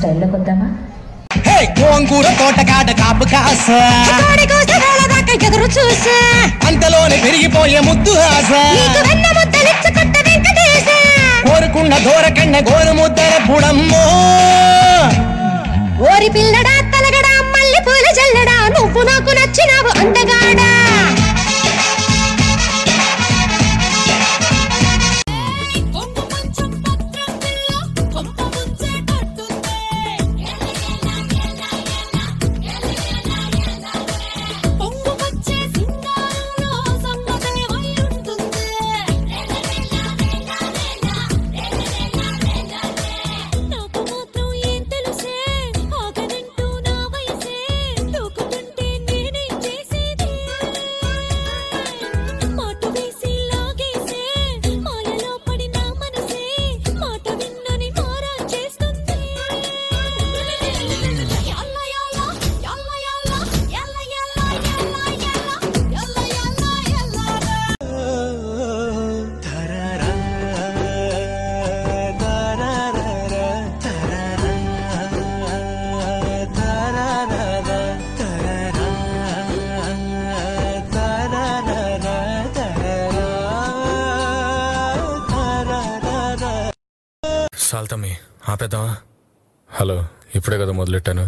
స్టైల్లో కొద్దామా? గోంగూర తోటకాడ కాపు కాస ఎదురు చూసా అంతలోనే పెరిగిపోయే ముద్దు ఆశ కోరుకున్న దూరకన్న గోరు ముద్దర పుడమ్మో ఓరి పిల్లడా తలగడా మల్లె పూల జల్లడా నువ్వు నాకు నచ్చినావు అందగాడా సాల్తమ్మి ఆపేద్దామా? హలో, ఇప్పుడే కదా మొదలెట్టాను.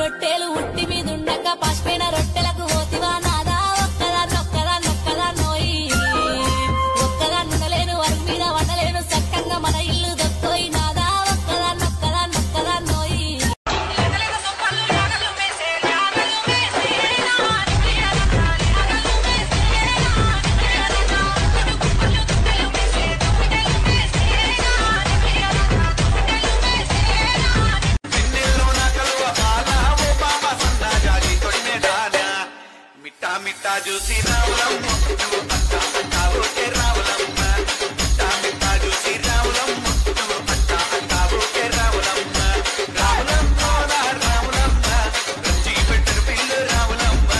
రొట్టెలు ఉట్టి మీద ఉండక పసిపోయిన రొట్టెలకు పోతివా నాదా ఒక్కదా నొక్కదా నొక్కదా నోయి ఒక్కదా నుండలేను వరకు మీద వండలేను చక్కగా మన ఇల్లు దొక్కోయి నాదా ఒక్కదా నొక్కదా నొక్కదా నోయి మిట్టా చూసి రావులమ్మ అట్టావుకే రావులమ్మ మిట్టా చూసి రావులమ్మ అట్టావుకే రావులమ్మ రావులమ్మ రావులమ్మ రంజీ పెట్టరు పిల్లు రావులమ్మ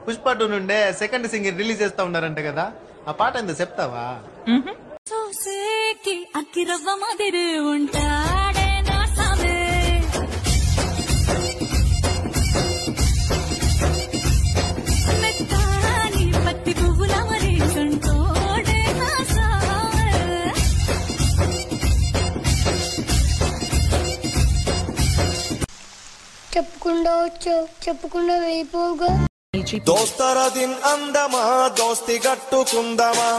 పుష్ప 2 నుండే సెకండ్ సింగిల్ రిలీజ్ చేస్తా ఉన్నారంట కదా, ఆ పాట ఎంత చెప్తావా? చెప్పుకుండా వచ్చావు చెప్పుకుండా వెళ్ళిపోగా దోస్తర దిన్ అందమా దోస్తి గట్టుకుందమా